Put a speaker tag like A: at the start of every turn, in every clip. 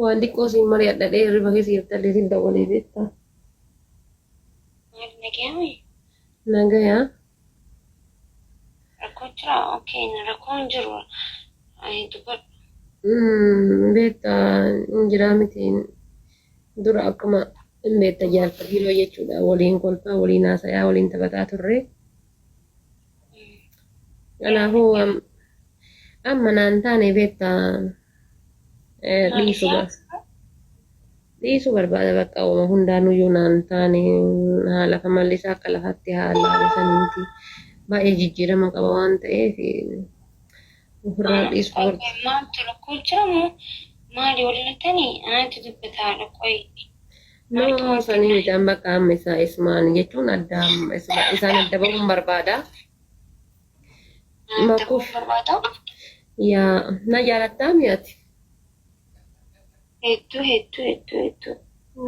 A: Waan xiqqoo siin mari'adhadhee hirriba keessa jirtallee siin dawwalee beektaa.
B: Nagayami.
A: Nagayaa.
B: Rakkoon jira. Okay, rakkoon jiru. Dubbadhu.
A: Beektaa injiraa mitiin dura akkuma hin beekta jaarsa biroo jechuudha. Waliin kolfaa, waliin haasayaa, waliin taphataa turre. Kanaafuu amma naan taane beektaa dhiisuu barbaada bakka uuma hundaanuyyuu naan taane haala kamallisaa akka lafatti haala saniiti baay'ee jijjiirama qaba waan ta'eef ofirraa dhiisuu barbaada.
B: Maaltu rakkoon jira moo maali waliin anatti dubbataa rakkoo
A: Nama sanii miidhaan bakka amma isaa ismaan jechuun isaan adda bahuun barbaada. Makuuf yaa na jaalattaa mi'aati.
B: Hedduu.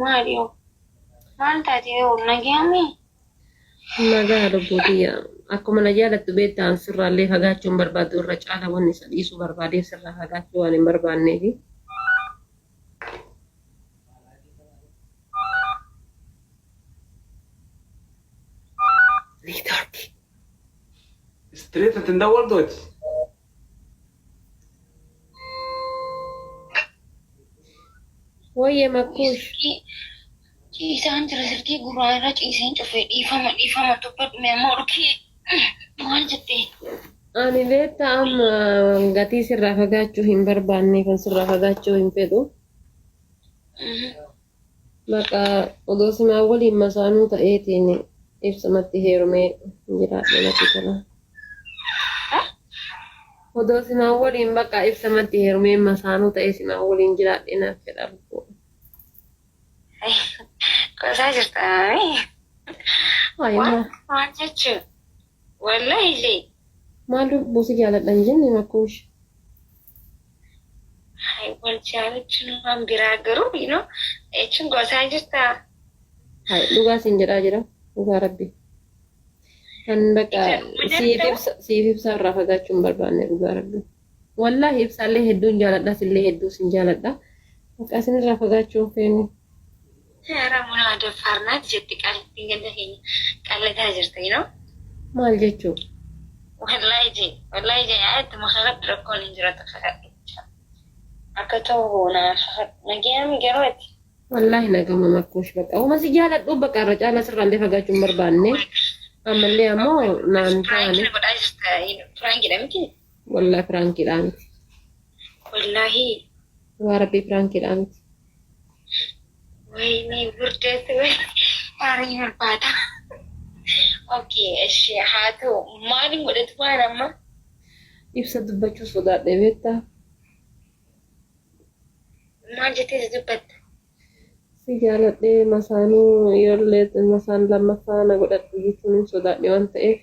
B: Maali yoo? Maal taatee yoo nagaami?
A: Nagaa lubbuutiyya. Akkuma na jaalattu beektaan sirraallee fagaachuun barbaadu irra caala wanni isa dhiisuu barbaadeef sirraa fagaachuu waan hin barbaanneefi. Neetworkii.
C: Street تندور دوت
A: Wayye makkuush.
B: Ciisaan jira sirtii gurraarra ciiseen cufee dhiifama dubbadhu meemmoo dhukee maal jettee?
A: Ani beekta amma gatii sirraa fagaachuu hin barbaanne kan sirraa fagaachuu hin fedhu. Maqaa odoo simaa waliin masaanuu ta'eetiin ibsamatti heerumee jiraadhe natti tola. Odoo simaa waliin bakka ibsamatti heerumee masaanuu ta'ee simaa waliin jiraadhe naaf fedha lubbuu.
B: Qosaa jirtaa? Maal jechuun? Wallahi illee.
A: Maal lubbuu si jaaladhan jenne makkuush.
B: Wal jaalachuun waan biraa garuu jechuun qosaa jirtaa?
A: Dhugaa siin jedhaa jira. Dhugaa rabbi. Kan bakka siif ibsa irraa fagaachuun barbaanne dhugaa rabbi. Wallahi ibsaallee hedduun jaaladha sillee hedduu sin jaaladha. Bakka isin irraa fagaachuun feene.
B: Ramunaa daffaarnaati jetti qaalittiin ganda keenya qallataa jirta
A: Maal jechuu?
B: Wallahi jee itti makaradhu rakkoon hin jiratu kakadhu. Akka ta'u nagaami garuu ati.
A: Wallahi nagama makkuush bakka. Uma si jaaladhu bakka irra caala sirraallee fagaachuun barbaanne. Ammallee ammoo naan taane.
B: Firaankiidha miti?
A: Wallahi firaankiidha miti.
B: Wallahi.
A: Waa rabbii firaankiidha miti.
B: Wayne burdeessi maaliin barbaada? Okay, ishee haa ta'u maaliin godhatu waan amma?
A: Ibsa dubbachuu sodaadhe beektaa?
B: Maal jettee dubbatta?
A: Si jaaladhee masaanuu ijoollee masaan lammaffaa na godhadhu jechuun hin sodaadhe waan ta'eef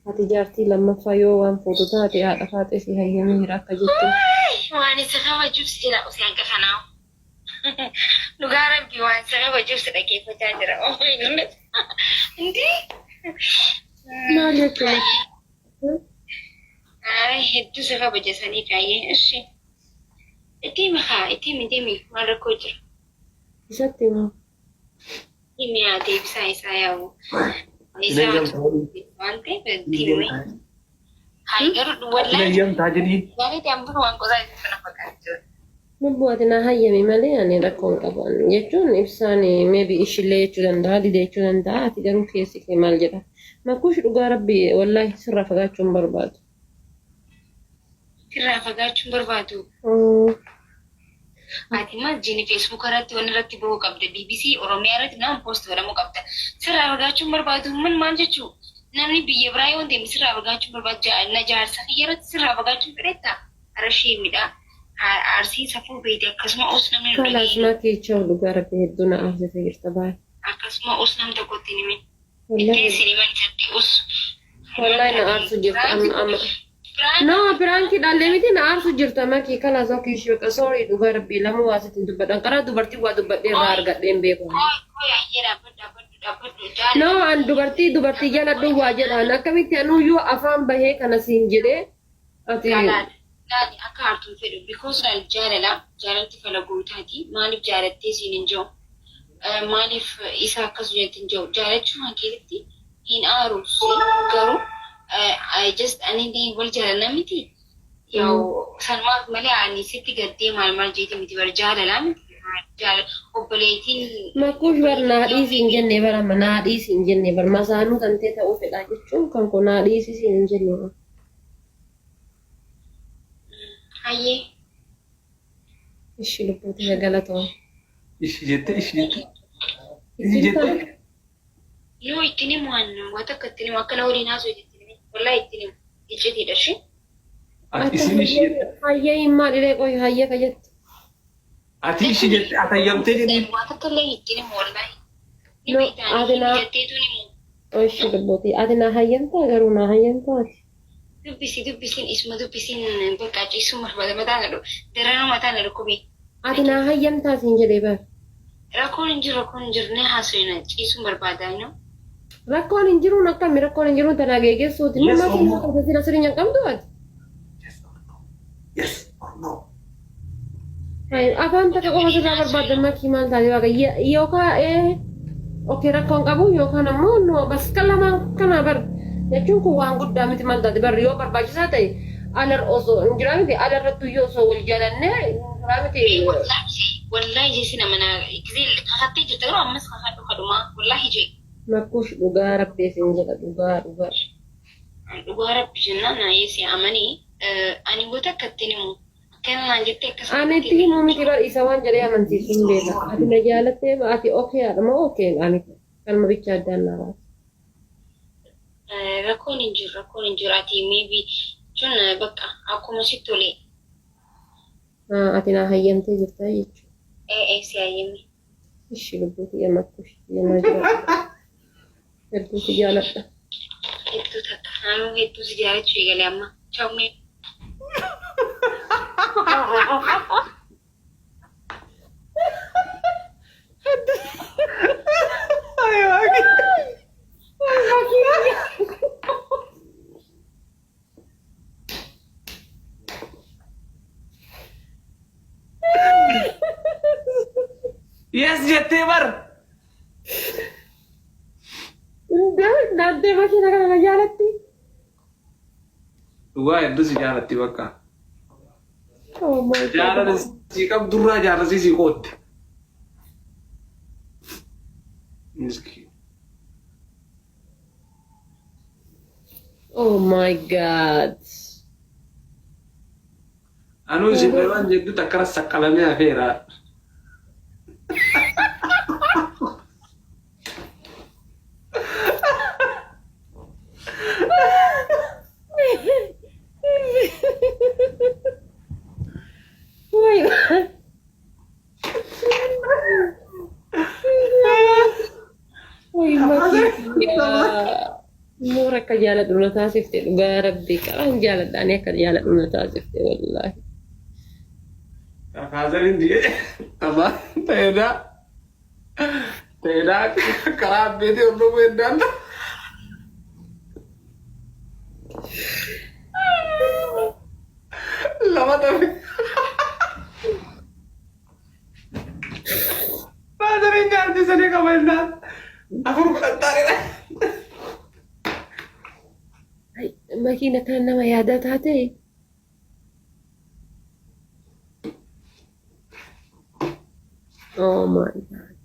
A: ati jaartii lammaffaa yoo waan fuutu taate haadha faatee si hayyamee jira akka jettu.
B: Waan isa kabajuuf si jira osoo hanqa kanaa. Dhugaa rabbii waan isa kabajuuf si dhaggeeffachaa jira. Indii?
A: Maal jechuun?
B: Hedduu isa kabajasanii kaayyee ishee. Itti maal rakkoo jira?
A: Isatti moo?
B: Himi haa deebisaa isaa yaa'u. Isaa waan ta'eef itti himi. Haa garuu wallahi. Waanti amburu waan qosaa itti na fakkaatu.
A: Lubbuu ati na hayyame malee ani rakkoo hin qaban jechuun ibsaan maybe ishillee jechuu danda'a didee jechuu danda'a ati garuu keessi kee maal jedha. Makkuush dhugaa rabbii wallahi sirraa fagaachuun barbaadu.
B: Sirraa fagaachuun barbaadu. Ati imagine Facebook irratti waan irratti bahuu qabda. BBC Oromiyaa irratti nama post godhamuu qabda. Sirraa fagaachuun barbaadu maal jechuu? Namni biyya biraa yoo deeme sirraa fagaachuun barbaadu. Na jaarsa kiyya irratti sirraa fagaachuun fedhetta. Arashee midhaa. Arsii safuu beekte akkasuma os namni
A: Kalaas makiichaa dhugaa rabbii hedduu na aarsitee jirta baay'ee.
B: Akkasuma os nam tokkotti hin himin. Itti siniman isatti os.
A: Wallahi na aarsu jirta amma. No, piraanki dhaallee miti na aarsu jirta makii kalaas makiishi bakka soorii dhugaa rabbii lama waa sitti dubbadhan karaa dubartii waa dubbadhee irraa argadheen beeku. No, an dubartii jala duwwaa jedhaan akkamitti anuyyuu afaan bahee kana siin jedhee ati
B: laani akka hartuun fedhu because jaalalti fala guutaati maaliif jaalattee siin hin jiru maaliif isa akkas jetti hin jiru jaalachuu hankeetti hin aaruus garuu I just ani wal jaalala miti yaw sanmaaf malee ani sitti gaddee maal jeeti miti bar jaalala miti obboleettiin
A: Makuush bar naadhiis hin jenne bara naadhiis hin jenne bar masaanuu tantee ta'uu fedhaa jechuun kan kun naadhiis hin jenne bara.
B: hayyee
A: Ishi lubbuuti galatoon.
C: Ishi jette.
B: yoo ittiin himu waan akka ittiin himu akkana waliin haasoo ittiin himu wallahi ittiin himu ijjetiidha ishee.
C: Ati isin ishi jette.
A: Hayyee hin maadhilee qoy hayyee ka jette.
C: Ati ishi jette atayyamtee jedhi.
B: waan akka illee ittiin himu wallahi.
A: No, adina.
B: Jetteetuun himu.
A: Ishi lubbuuti adina hayyamtaa garuu na hayyamtaati.
B: Dubbisiin isuma dubbisiin bakka ciisuma mataan jedhu daranuu mataan jedhu kubee.
A: Adina hayyamtaati hin jedhee bara.
B: Rakkoon hin jiru nee haasofna ciisuun barbaadaa yoo.
A: Rakkoon hin jiruun akkami rakkoon hin jiruun tanaa geeggeessuuti.
C: Yes,
A: Nama
C: or no.
A: keessaa tajaajila sirriin qabdu ati.
C: Yes or no.
A: Afaan takka qofa sirraa barbaadan makkii maal taate waaqa yookaan okey rakkoon qabu yookaan ammoo no bas kan lamaan kana bar jechuun kun waan guddaa miti maal taate bar yoo barbaachisaa ta'e alar osoo hin jiraa miti alarrattu yoo osoo wal jaalannee jiraa miti.
B: Wallahi jeesi nama na gizee kakattee jirta yeroo ammas kakadhu kadhuma wallahi jee.
A: Makkuush dhugaa rabbii siin jedha dhugaa.
B: Dhugaa rabbi jennaan yeesi amanii ani goota akkattiin himu akkana naan jettee akkas.
A: Ani itti himuu miti bar isa waan jedhee amansiisuun beeka. Ati na jaalattee ati okey haadha moo okey ani kalma bicha addaan naa baasa.
B: Rakkoon hin jiru ati maybe jechuun bakka akkuma sitti tolee.
A: Ati na hayyamtee jirta jechuudha.
B: Si hayyame.
A: Ishi lubbuuti yaa makkuush yennaa jira. Hedduu si jaaladha.
B: Hedduu takka naannoo hedduu si jaalachuu eegalee amma chaumee.
C: Yes jette bar.
A: Naantee makiina kana na jaalatti.
C: Dhugaa hedduu si jaalatti bakka.
A: Oh my God.
C: Jaalala si qabdurraa jaalasi si qootte. Miskiin.
A: Oh my God.
C: Anuu isin waan jedhu takkara saqqalamee hafeera.
A: Woi. Woi makiina. Mura akka jaaladhu na taasifte dhugaa rabbii qaraan jaaladhaan akka jaaladhu na taasifte wallaahi.
C: Kaasarin diye ama teeda karaa beete hordofu heddaan lama tafe kaasarin jaarti sanii qaba heddaan afur fudhattaanidha.
A: Makiina kan nama yaadaa taate. Oh my God.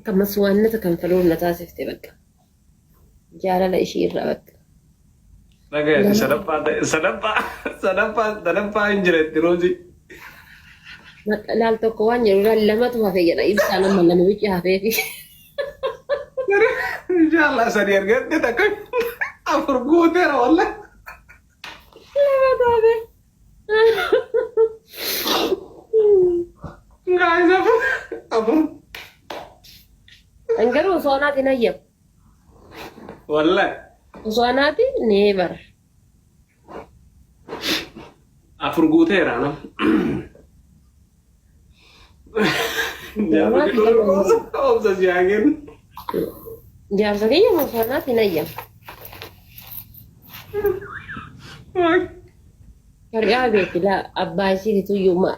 A: Kamaswaannata kan faluun na taasifte bakka. Jaalala ishii irraa bakka.
C: Dhagaye sadaffaa hin jiretti rooti.
A: Laal tokko waan jedhu lamatu hafee jedha ibsaan amma lama bichi hafee fi.
C: Inshallah sadi argatte takka afur guuteera wallahi.
A: Lamatu hafee.
C: Guys, apa?
A: Garuu osoo anaatiin hayyamu.
C: Wallahi.
A: Osoo anaatiin neebar.
C: Afur guuteera no. Jangan kita omsa jagen.
A: jaarsa kiyya moofanaat hin ayyamu. Shari'aa beekti laa abbaa isiititu iyyuu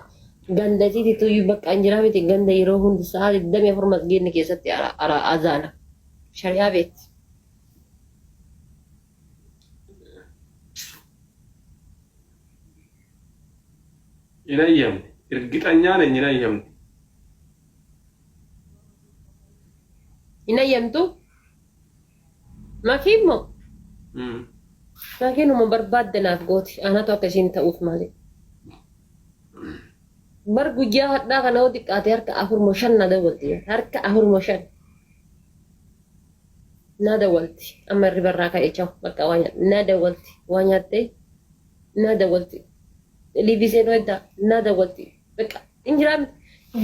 A: ganda isiititu iyyuu bakka injiraa miti ganda yeroo hundi sa'a 24 masgiidni keessatti azaana. Shari'aa beekti.
C: Inayyamne. Irgixanyaa ነኝ inayyamne.
A: Hin ayyamtu? Makiin moo? Makiinuma barbaadde naaf gooti. Anatu akka isiin ta'uuf malee. Bar guyyaa hadhaa kana yoo xiqqaate harka 4 moo 5 na dawwalti. Harka 4 moo 5 na dawwalti. Amma irri barraa ka'ee chaw bakka waan na dawwalti. Waan nyaattee na dawwalti. Liibisee nooyidda na dawwalti. Bakka injiraan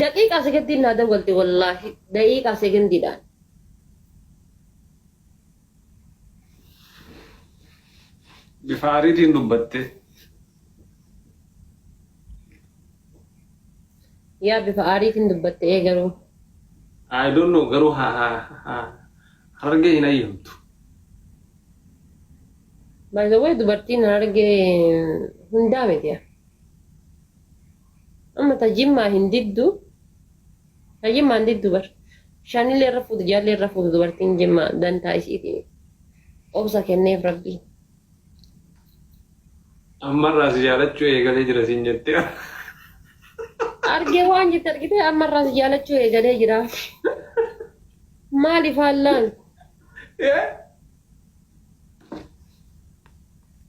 A: daqiiqaa sekendiin na dawwalti wallaahi daqiiqaa sekendiidhaan.
C: Bifa aariitiin dubbatte.
A: Yaa bifa aariitiin dubbatte garuu.
C: I don't know garuu harargee hin ayyamtu.
A: By the way dubartiin harargee hundaa miti. Amma tajimmaa hin diddu. Tajimmaa hin diddu bar. Shaanillee irra fuutu jaallee irra fuutu dubartiin jimmaa dantaa isiitiin. Obsa kenneef rabbii.
C: Ammarraa si jaalachuu eegalee jira siin jettee.
A: Argee waan jette argitee ammarraa si jaalachuu eegalee jira. Maaliif haallaan?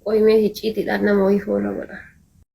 A: Qoyimee hicciitiidhaan nama wayii fuula godha.